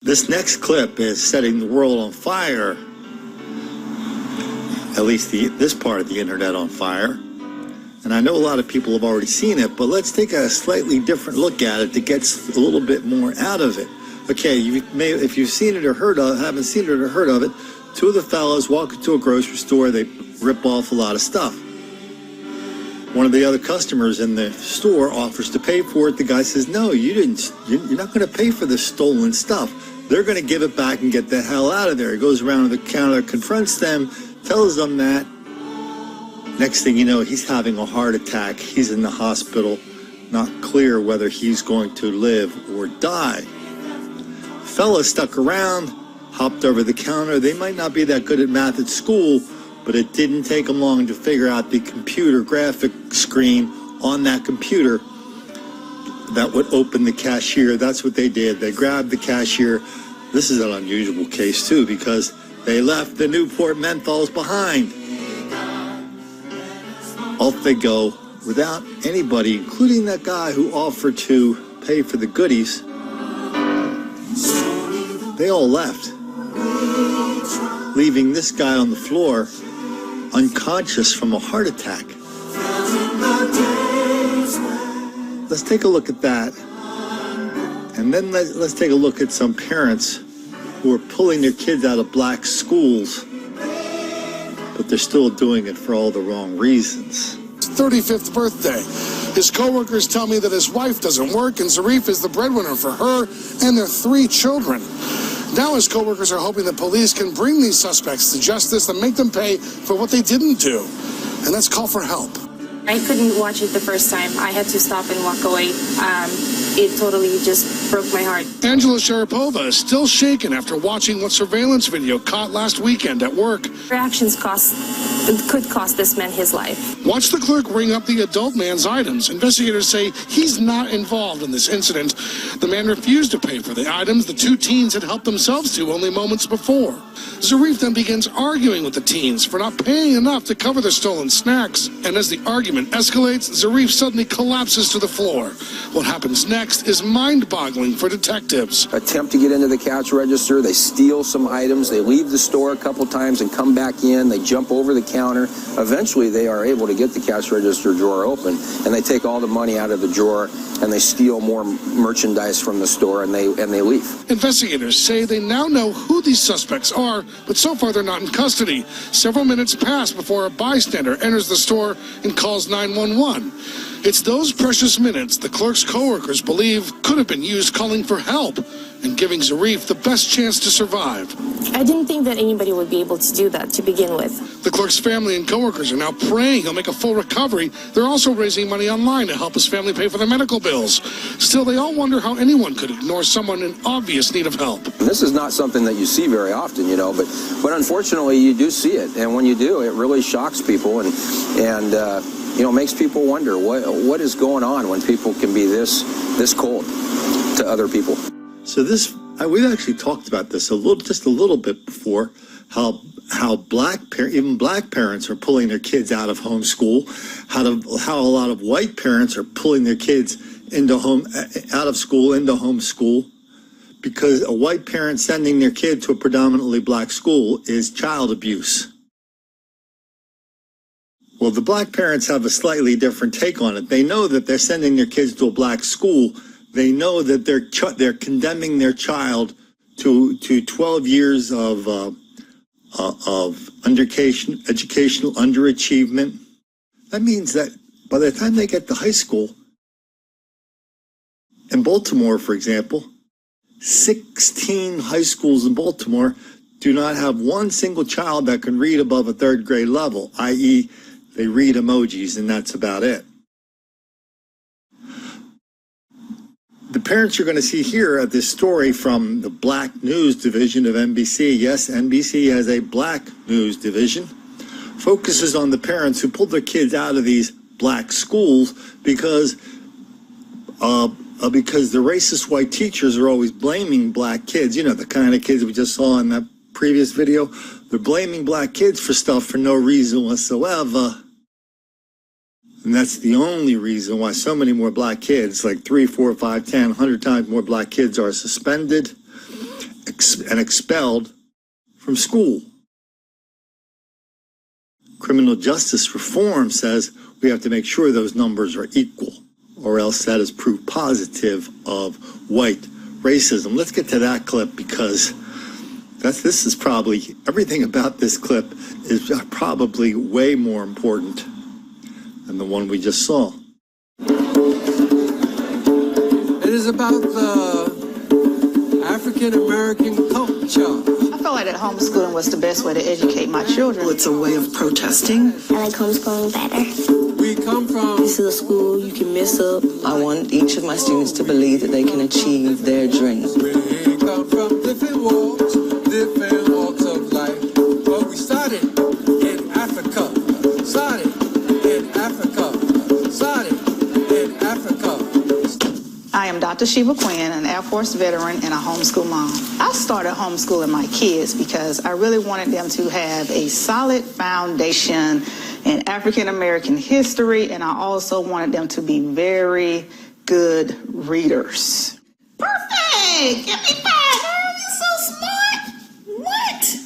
This next clip is setting the world on fire, at least this part of the internet on fire. And I know a lot of people have already seen it, but let's take a slightly different look at it that gets a little bit more out of it. Okay, if you've seen it or haven't seen it or heard of it, two of the fellows walk into a grocery store, they rip off a lot of stuff. One of the other customers in the store offers to pay for it. The guy says, no, you're not going to pay for this stolen stuff. They're going to give it back and get the hell out of there. He goes around to the counter, confronts them, tells them that. Next thing you know, he's having a heart attack. He's in the hospital, not clear whether he's going to live or die. Fella stuck around, hopped over the counter. They might not be that good at math at school, but it didn't take them long to figure out the computer graphic screen on that computer that would open the cashier. That's what they did. They grabbed the cashier. This is an unusual case, too, because they left the Newport menthols behind. Off they go without anybody, including that guy who offered to pay for the goodies. They all left, leaving this guy on the floor unconscious from a heart attack. Let's take a look at that. And then let's take a look at some parents who are pulling their kids out of black schools, but they're still doing it for all the wrong reasons. 35th birthday. His coworkers tell me that his wife doesn't work and Zarif is the breadwinner for her and their 3 children. Now his coworkers are hoping that police can bring these suspects to justice and make them pay for what they didn't do. And let's call for help. I couldn't watch it the first time. I had to stop and walk away. It totally just broke my heart. Angela Sharapova is still shaken after watching what surveillance video caught last weekend at work. Her actions could cost this man his life. Watch the clerk ring up the adult man's items. Investigators say he's not involved in this incident. The man refused to pay for the items the 2 teens had helped themselves to only moments before. Zarif then begins arguing with the teens for not paying enough to cover their stolen snacks. And as the argument escalates, Zarif suddenly collapses to the floor. What happens next is mind-boggling for detectives. Attempt to get into the cash register, they steal some items, they leave the store a couple times and come back in, they jump over the counter. Eventually they are able to get the cash register drawer open, and they take all the money out of the drawer and they steal more merchandise from the store and they leave. Investigators say they now know who these suspects are, but so far they're not in custody. Several minutes pass before a bystander enters the store and calls 911. It's those precious minutes the clerk's coworkers believe could have been used calling for help and giving Zarif the best chance to survive. I didn't think that anybody would be able to do that to begin with. The clerk's family and coworkers are now praying he'll make a full recovery. They're also raising money online to help his family pay for their medical bills. Still, they all wonder how anyone could ignore someone in obvious need of help. This is not something that you see very often, but unfortunately you do see it. And when you do, it really shocks people and makes people wonder what is going on when people can be this cold to other people. So we've actually talked about this just a little bit before, how even black parents are pulling their kids out of homeschool, how a lot of white parents are pulling their kids out of school into homeschool, because a white parent sending their kid to a predominantly black school is child abuse. Well, the black parents have a slightly different take on it. They know that they're sending their kids to a black school. They know that they're condemning their child to 12 years of educational underachievement. That means that by the time they get to high school, in Baltimore, for example, 16 high schools in Baltimore do not have one single child that can read above a 3rd grade level, i.e., they read emojis and that's about it. The parents you're going to see here at this story from the Black News Division of NBC, yes, NBC has a Black News Division, focuses on the parents who pulled their kids out of these black schools because the racist white teachers are always blaming black kids. The kind of kids we just saw in that previous video. They're blaming black kids for stuff for no reason whatsoever. And that's the only reason why so many more black kids, like 3, 4, 5, 10, 100 times more black kids are suspended and expelled from school. Criminal justice reform says we have to make sure those numbers are equal, or else that is proof positive of white racism. Let's get to that clip, because this is probably, everything about this clip is probably way more important than the one we just saw. It is about the African American culture. I felt like that homeschooling was the best way to educate my children. It's a way of protesting. I like homeschooling better. We come from... This is a school you can mess up. I want each of my students to believe that they can achieve their dreams. We come from different walks of life. But we started in Africa. Started in Africa. I am Dr. Sheba Quinn, an Air Force veteran and a homeschool mom. I started homeschooling my kids because I really wanted them to have a solid foundation in African American history, and I also wanted them to be very good readers. Perfect! Give me 5, girl. You're so smart. What?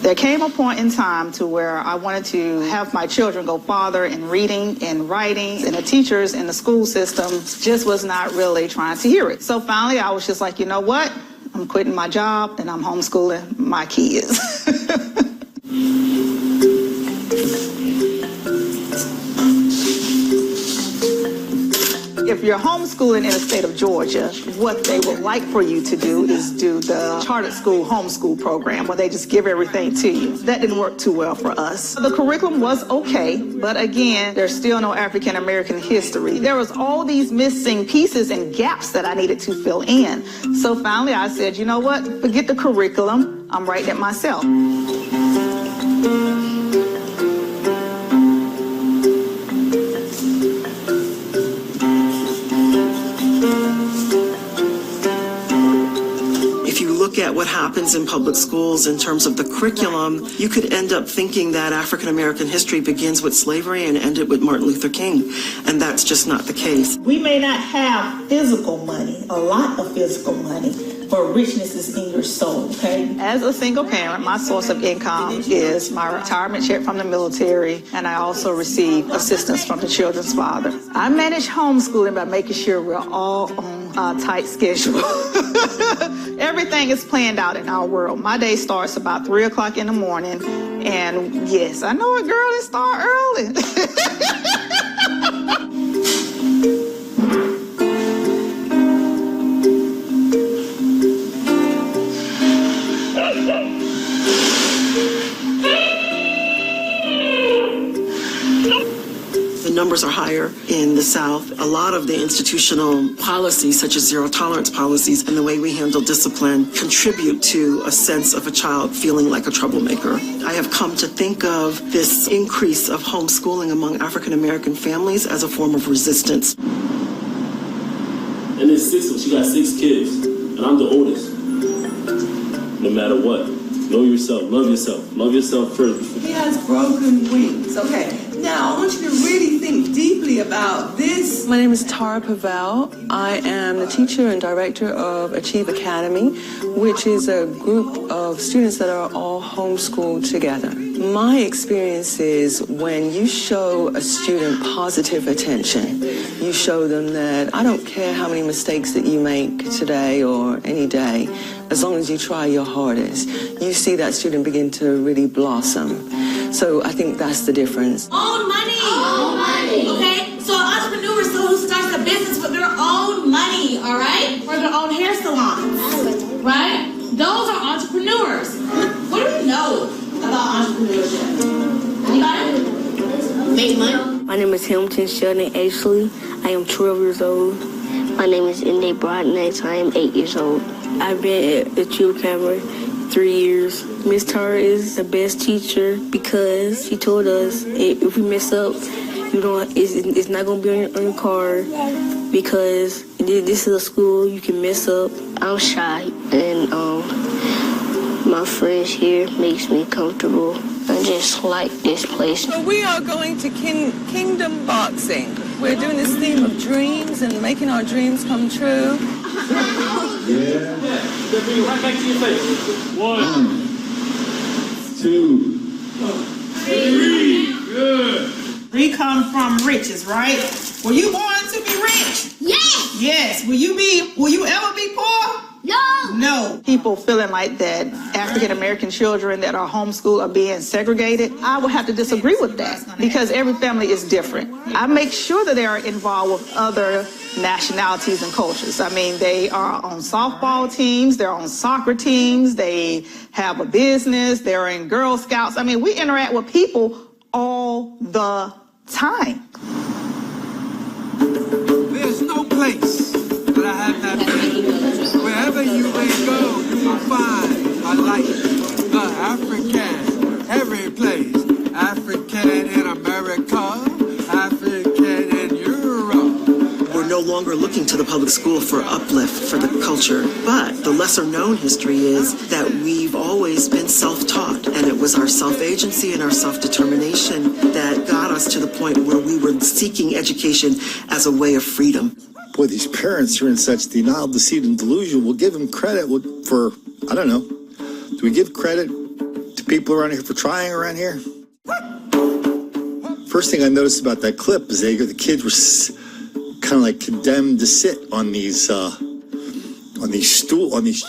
There came a point in time to where I wanted to have my children go farther in reading and writing, and the teachers in the school system just was not really trying to hear it. So finally, I was just like, you know what? I'm quitting my job and I'm homeschooling my kids. If you're homeschooling in the state of Georgia, what they would like for you to do is do the charter school homeschool program where they just give everything to you. That didn't work too well for us. The curriculum was okay, but again, there's still no African American history. There was all these missing pieces and gaps that I needed to fill in. So finally I said, you know what? Forget the curriculum. I'm writing it myself. At what happens in public schools in terms of the curriculum, you could end up thinking that African American history begins with slavery and ended with Martin Luther King, and that's just not the case. We may not have physical money, a lot of physical money, but richness is in your soul, okay? As a single parent, my source of income is my retirement check from the military, and I also receive assistance from the children's father. I manage homeschooling by making sure we're all on a tight schedule. Everything is planned out in our world. My day starts about 3 o'clock in the morning, and yes, I know a girl that start early. Numbers are higher in the South. A lot of the institutional policies, such as zero tolerance policies, and the way we handle discipline contribute to a sense of a child feeling like a troublemaker. I have come to think of this increase of homeschooling among African American families as a form of resistance. And there's 6 of us. She got 6 kids, and I'm the oldest. No matter what, know yourself, love yourself first. He has broken wings. Okay. Now, I want you to really think deeply about this. My name is Tara Pavel. I am the teacher and director of Achieve Academy, which is a group of students that are all homeschooled together. My experience is when you show a student positive attention, you show them that I don't care how many mistakes that you make today or any day, as long as you try your hardest, you see that student begin to really blossom. So I think that's the difference. Own money. Own money. Okay? So an entrepreneur is someone who starts a business with their own money, all right? Or their own hair salons, right? Those are entrepreneurs. What do we know about entrepreneurship? Anybody? Make money? My name is Hamilton Sheldon Ashley. I am 12 years old. My name is Inday Broadness. I am 8 years old. I've been at Achieve Academy 3 years. Miss Tara is the best teacher because she told us if we mess up, it's not gonna be on your card because this is a school you can mess up. I'm shy, and my friends here makes me comfortable. I just like this place. So we are going to Kingdom Boxing. We're doing this theme of dreams and making our dreams come true. Yeah. Bring it right back to your face. 1, 2, 3. Good. We come from riches, right? Were you born to be rich? Yes. Yes. Will you ever be poor? No. No. People feeling like that African American children that are homeschooled are being segregated, I would have to disagree with that because every family is different. I make sure that they are involved with other nationalities and cultures. I mean, they are on softball teams, they're on soccer teams, they have a business, they're in Girl Scouts. I mean, we interact with people all the time. There's no place that I have not been. Wherever you may go, you will find a light. The African, every place. African in America, African in Europe. We're no longer looking to the public school for uplift for the culture, but the lesser known history is that we've always been self-taught, and it was our self-agency and our self-determination that got us to the point where we were seeking education as a way of freedom. Boy, these parents are in such denial, deceit, and delusion. We'll give them credit for, I don't know, do we give credit to people around here for trying around here? First thing I noticed about that clip is the kids were kind of like condemned to sit on these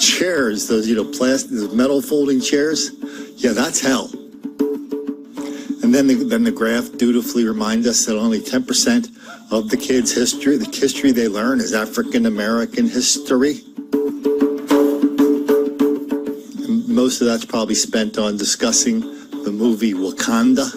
chairs, those, plastic, those metal folding chairs. Yeah, that's hell. And then the graph dutifully reminds us that only 10% of the kids' history, the history they learn, is African American history. And most of that's probably spent on discussing the movie Wakanda.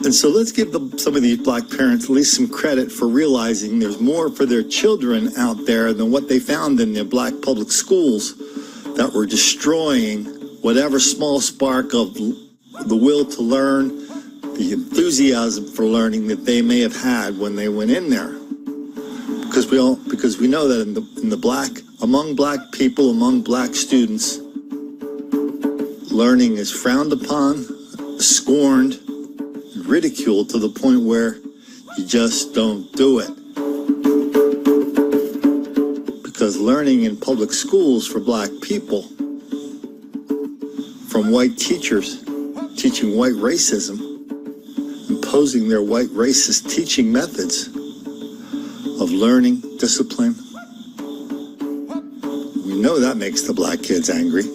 And so let's give some of these black parents at least some credit for realizing there's more for their children out there than what they found in their black public schools that were destroying whatever small spark of the will to learn, the enthusiasm for learning that they may have had when they went in there. Because we know that among black people, among black students, learning is frowned upon, scorned, ridiculed to the point where you just don't do it. Because learning in public schools for black people, from white teachers teaching white racism, imposing their white racist teaching methods of learning, discipline, we know that makes the black kids angry.